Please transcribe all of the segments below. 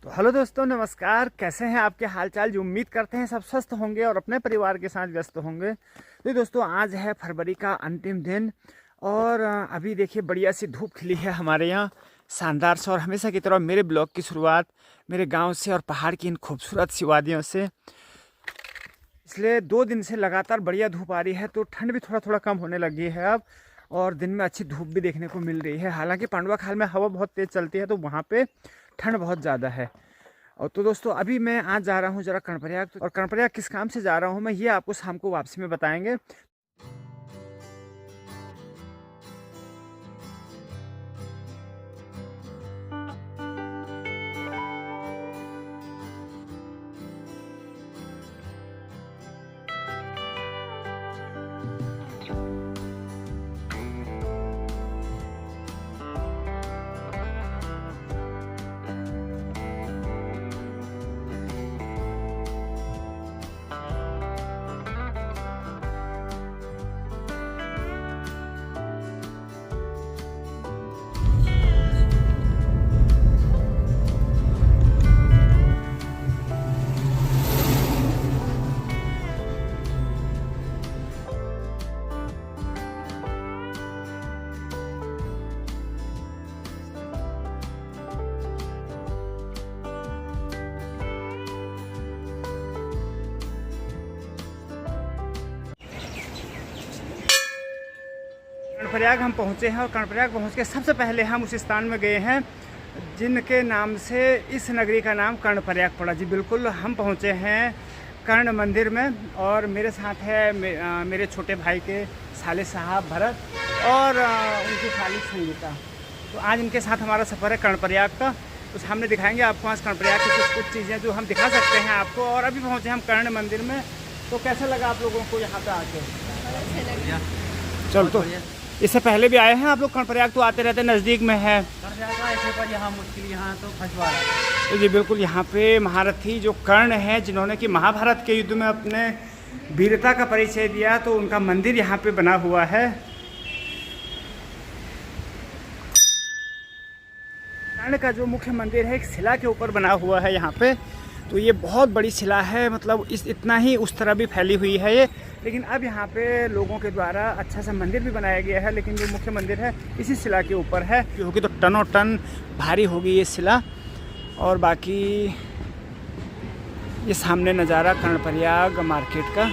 तो हेलो दोस्तों, नमस्कार। कैसे हैं आपके हालचाल? जो उम्मीद करते हैं सब स्वस्थ होंगे और अपने परिवार के साथ व्यस्त होंगे। तो दोस्तों, आज है फरवरी का अंतिम दिन और अभी देखिए बढ़िया सी धूप खिली है हमारे यहाँ, शानदार सा। और हमेशा की तरह मेरे ब्लॉग की शुरुआत मेरे गांव से और पहाड़ की इन खूबसूरत सी वादियों से। इसलिए 2 दिन से लगातार बढ़िया धूप आ रही है, तो ठंड भी थोड़ा थोड़ा कम होने लगी है अब, और दिन में अच्छी धूप भी देखने को मिल रही है। हालांकि पांडवा खाल में हवा बहुत तेज़ चलती है, तो वहाँ पे ठंड बहुत ज़्यादा है। और तो दोस्तों, अभी मैं आज जा रहा हूँ ज़रा कर्णप्रयाग। और कर्णप्रयाग किस काम से जा रहा हूँ मैं, ये आपको शाम को वापसी में बताएंगे। कर्णप्रयाग हम पहुँचे हैं, और कर्णप्रयाग पहुँच के सबसे पहले हम उस स्थान में गए हैं जिनके नाम से इस नगरी का नाम कर्णप्रयाग पड़ा। जी बिल्कुल, हम पहुँचे हैं कर्ण मंदिर में, और मेरे साथ है मेरे छोटे भाई के साले साहब भरत और उनकी साली संगीता। तो आज इनके साथ हमारा सफ़र है कर्णप्रयाग का। तो सामने दिखाएंगे आपको आज कर्णप्रयाग की कुछ चीज़ें जो हम दिखा सकते हैं आपको। और अभी पहुँचे हम कर्ण मंदिर में। तो कैसा लगा आप लोगों को यहाँ पे आके? चल, तो इससे पहले भी आए हैं आप लोग कर्णप्रयाग? तो आते रहते, नज़दीक में है पर यहाँ मुश्किल, यहाँ तो फंसवा रहा है। तो जी बिल्कुल, यहाँ पे महारथी जो कर्ण है, जिन्होंने कि महाभारत के युद्ध में अपने वीरता का परिचय दिया, तो उनका मंदिर यहाँ पे बना हुआ है। कर्ण का जो मुख्य मंदिर है एक शिला के ऊपर बना हुआ है यहाँ पे। तो ये बहुत बड़ी शिला है, मतलब इतना ही उस तरह भी फैली हुई है ये। लेकिन अब यहाँ पे लोगों के द्वारा अच्छा सा मंदिर भी बनाया गया है, लेकिन जो मुख्य मंदिर है इसी शिला के ऊपर है, क्योंकि तो टनों टन भारी होगी ये शिला। और बाकी ये सामने नज़ारा कर्णप्रयाग मार्केट का।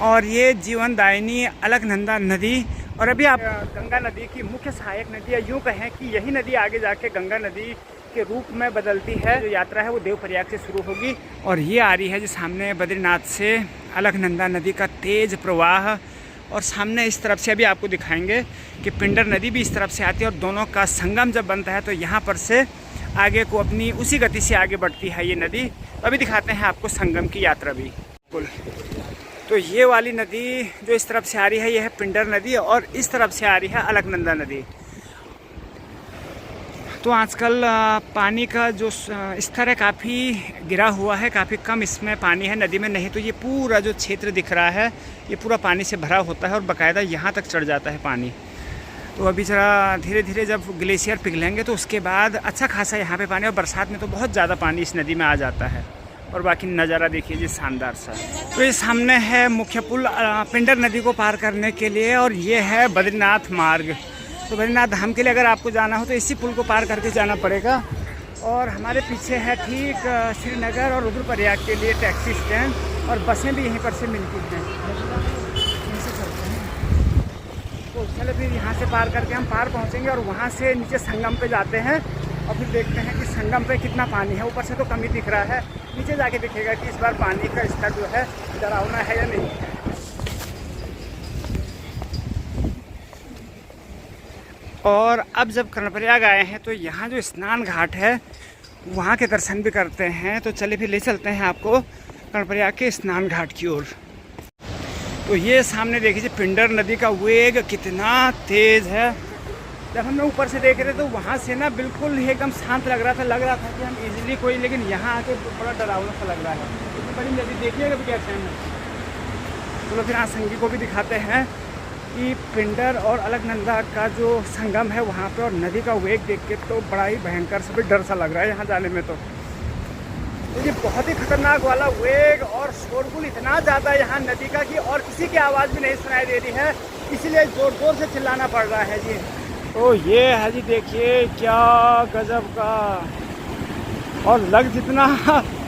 और ये जीवनदायिनी अलकनंदा नदी, और अभी आप गंगा नदी की मुख्य सहायक नदी है। यूँ कहें कि यही नदी आगे जाके गंगा नदी के रूप में बदलती है। जो यात्रा है वो देवप्रयाग से शुरू होगी, और ये आ रही है जो सामने बद्रीनाथ से अलकनंदा नदी का तेज़ प्रवाह। और सामने इस तरफ से अभी आपको दिखाएंगे कि पिंडर नदी भी इस तरफ से आती है, और दोनों का संगम जब बनता है तो यहाँ पर से आगे को अपनी उसी गति से आगे बढ़ती है ये नदी। तो अभी दिखाते हैं आपको संगम की यात्रा भी। बिल्कुल, तो ये वाली नदी जो इस तरफ से आ रही है ये है पिंडर नदी, और इस तरफ से आ रही है अलकनंदा नदी। तो आजकल पानी का जो स्तर है काफ़ी गिरा हुआ है, काफ़ी कम इसमें पानी है नदी में। नहीं तो ये पूरा जो क्षेत्र दिख रहा है ये पूरा पानी से भरा होता है, और बाकायदा यहाँ तक चढ़ जाता है पानी। तो अभी ज़रा धीरे धीरे जब ग्लेशियर पिघलेंगे तो उसके बाद अच्छा खासा यहाँ पे पानी, और बरसात में तो बहुत ज़्यादा पानी इस नदी में आ जाता है। और बाकी नज़ारा देखिए जी, शानदार सा। तो ये सामने है मुख्य पुल पिंडर नदी को पार करने के लिए, और ये है बद्रीनाथ मार्ग। तो बद्रीनाथ धाम के लिए अगर आपको जाना हो तो इसी पुल को पार करके जाना पड़ेगा। और हमारे पीछे है ठीक श्रीनगर और रुद्रप्रयाग के लिए टैक्सी स्टैंड, और बसें भी यहीं पर से मिलती हैं। यहीं से चलते हैं, तो चलो फिर यहाँ से पार करके हम पार पहुँचेंगे, और वहाँ से नीचे संगम पे जाते हैं, और फिर देखते हैं कि संगम पे कितना पानी है। ऊपर से तो कम ही दिख रहा है, नीचे जाके दिखेगा कि इस बार पानी का स्तर जो है डरावना है या नहीं। और अब जब कर्णप्रयाग आए हैं तो यहाँ जो स्नान घाट है वहाँ के दर्शन भी करते हैं। तो चलिए फिर ले चलते हैं आपको कर्णप्रयाग के स्नान घाट की ओर। तो ये सामने देखिए पिंडर नदी का वेग कितना तेज़ है। जब हम लोग ऊपर से देख रहे थे तो वहाँ से ना बिल्कुल ही एकदम शांत लग रहा था कि हम इजीली कोई, लेकिन यहाँ आके बड़ा डरावना सा लग रहा है। इतनी बड़ी नदी देखिएगा भी कैसे हैं। चलो फिर आज संगी को भी दिखाते हैं कि पिंडर और अलकनंदा का जो संगम है वहाँ पे, और नदी का वेग देख के तो बड़ा ही भयंकर सा भी डर सा लग रहा है यहाँ जाने में। तो ये बहुत ही खतरनाक वाला वेग और शोरगुल इतना ज़्यादा यहाँ नदी का कि और किसी की आवाज़ भी नहीं सुनाई दे रही है, इसीलिए ज़ोर ज़ोर से चिल्लाना पड़ रहा है जी। तो ये है जी, देखिए क्या गजब का, और लग जितना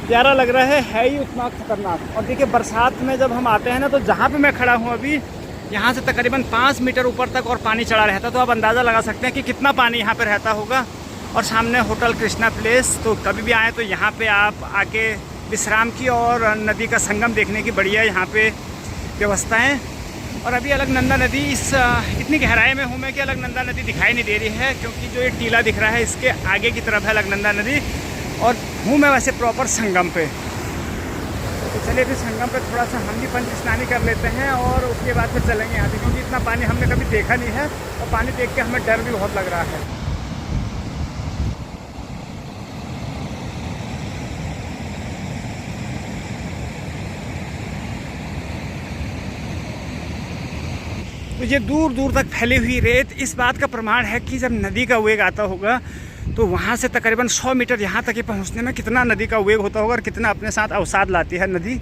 प्यारा लग रहा है ही उतना खतरनाक। और देखिए बरसात में जब हम आते हैं ना, तो जहाँ पे मैं खड़ा हूँ अभी, यहाँ से तकरीबन 5 मीटर ऊपर तक और पानी चढ़ा रहता, तो आप अंदाज़ा लगा सकते हैं कि कितना पानी यहाँ पे रहता होगा। और सामने होटल कृष्णा प्लेस, तो कभी भी आए तो यहाँ पे आप आके विश्राम की और नदी का संगम देखने की बढ़िया यहाँ पे व्यवस्था है। और अभी अलकनंदा नदी इतनी गहराई में हूँ मैं कि अलकनंदा नदी दिखाई नहीं दे रही है, क्योंकि जो ये टीला दिख रहा है इसके आगे की तरफ है अलकनंदा नदी, और हूँ मैं वैसे प्रॉपर संगम पे। तो चलिए फिर संगम पे थोड़ा सा हम भी पंच स्नानी कर लेते हैं और उसके बाद फिर चलेंगे यहाँ से, क्योंकि इतना पानी हमने कभी देखा नहीं है और पानी देख के हमें डर भी बहुत लग रहा है। तो ये दूर दूर तक फैली हुई रेत इस बात का प्रमाण है कि जब नदी का वेग आता होगा तो वहाँ से तकरीबन 100 मीटर यहाँ तक ही पहुँचने में कितना नदी का वेग होता होगा और कितना अपने साथ अवसाद लाती है नदी।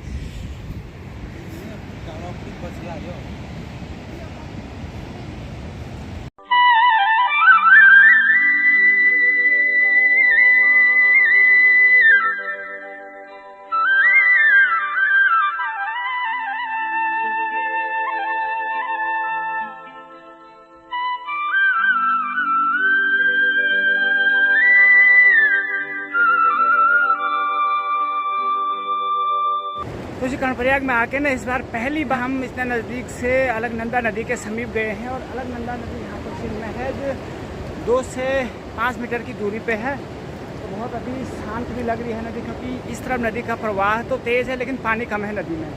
तो जी कर्णप्रयाग में आके ना इस बार पहली बार हम इतने नज़दीक से अलकनंदा नदी के समीप गए हैं, और अलकनंदा नदी यहाँ पर से महज 2 से 5 मीटर की दूरी पे है। तो बहुत अभी शांत भी लग रही है नदी, क्योंकि इस तरफ नदी का प्रवाह तो तेज़ है लेकिन पानी कम है नदी में।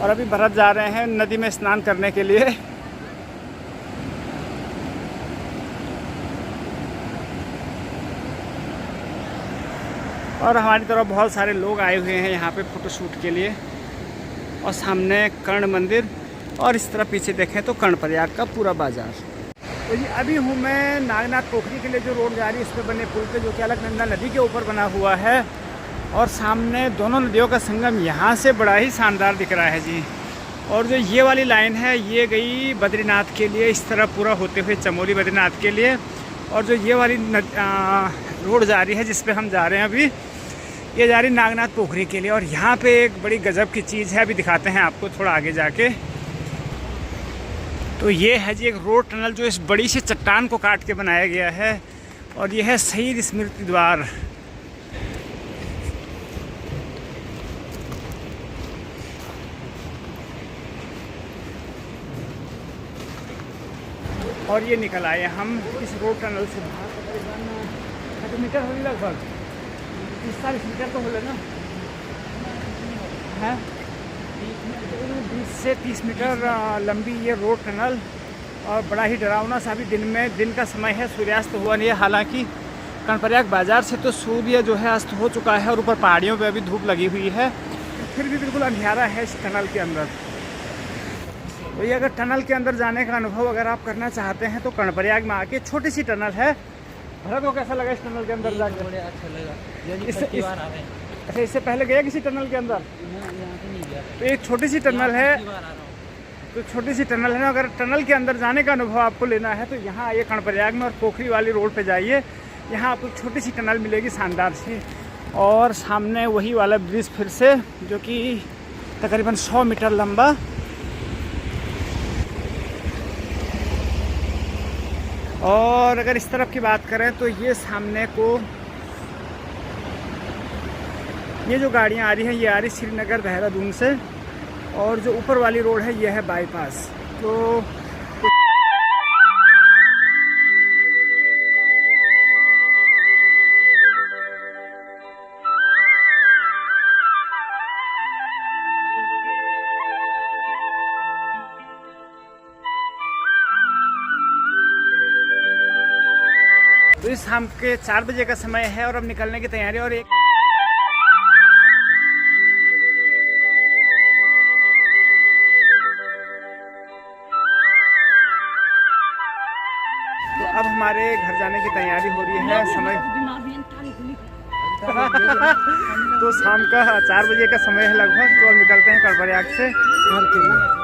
और अभी भरत जा रहे हैं नदी में स्नान करने के लिए। और हमारी तरफ बहुत सारे लोग आए हुए हैं यहाँ पे फ़ोटोशूट के लिए। और सामने कर्ण मंदिर, और इस तरफ पीछे देखें तो कर्णप्रयाग का पूरा बाज़ार। तो जी अभी हूँ मैं नागनाथ पोखरी के लिए जो रोड जा रही है, इस पर बने पुल पे, जो कि अलकनंदा नदी के ऊपर बना हुआ है। और सामने दोनों नदियों का संगम यहाँ से बड़ा ही शानदार दिख रहा है जी। और जो ये वाली लाइन है ये गई बद्रीनाथ के लिए, इस तरह पूरा होते हुए चमोली बद्रीनाथ के लिए। और जो ये वाली रोड जा रही है जिस पे हम जा रहे हैं अभी, ये जा रही नागनाथ पोखरी के लिए। और यहाँ पे एक बड़ी गजब की चीज़ है, अभी दिखाते हैं आपको थोड़ा आगे जाके। तो ये है जी एक रोड टनल जो इस बड़ी सी चट्टान को काट के बनाया गया है, और ये है शहीद स्मृति द्वार। और ये निकल आए हम इस रोड टनल से बाहर, तकरीबन 30 मीटर होगी, लगभग 30-40 मीटर तो हो ना है, 20 से 30 मीटर लंबी ये रोड टनल। और बड़ा ही डरावना सा, भी दिन का समय है, सूर्यास्त हुआ नहीं है। हालांकि कर्णप्रयाग बाज़ार से तो सूर्य जो है अस्त हो चुका है, और ऊपर पहाड़ियों पे अभी धूप लगी हुई है, फिर भी बिल्कुल अंधेरा है इस टनल के अंदर। तो ये अगर टनल के अंदर जाने का अनुभव अगर आप करना चाहते हैं तो कर्णप्रयाग में आके, छोटी सी टनल है। भरत को कैसा लगा इस टनल के अंदर जाके? बड़े अच्छा लगा। अच्छा, इससे पहले गया किसी टनल के अंदर? तो एक छोटी सी टनल है, तो छोटी सी टनल है ना, अगर टनल के अंदर जाने का अनुभव आपको लेना है तो यहाँ आइए कर्णप्रयाग में, और पोखरी वाली रोड पे जाइए। यहाँ आपको छोटी सी टनल मिलेगी शानदार सी, और सामने वही वाला ब्रिज फिर से, जो कि तकरीबन 100 मीटर लंबा। और अगर इस तरफ की बात करें तो ये सामने को ये जो गाड़ियाँ आ रही हैं ये आ रही श्रीनगर देहरादून से, और जो ऊपर वाली रोड है ये है बाईपास। तो इस शाम के 4 बजे का समय है और अब निकलने की तैयारी। और एक घर जाने की तैयारी हो रही है। समय तो शाम का 4 बजे का समय है लगभग, तो अब निकलते हैं कर्बरयाग से घर के लिए।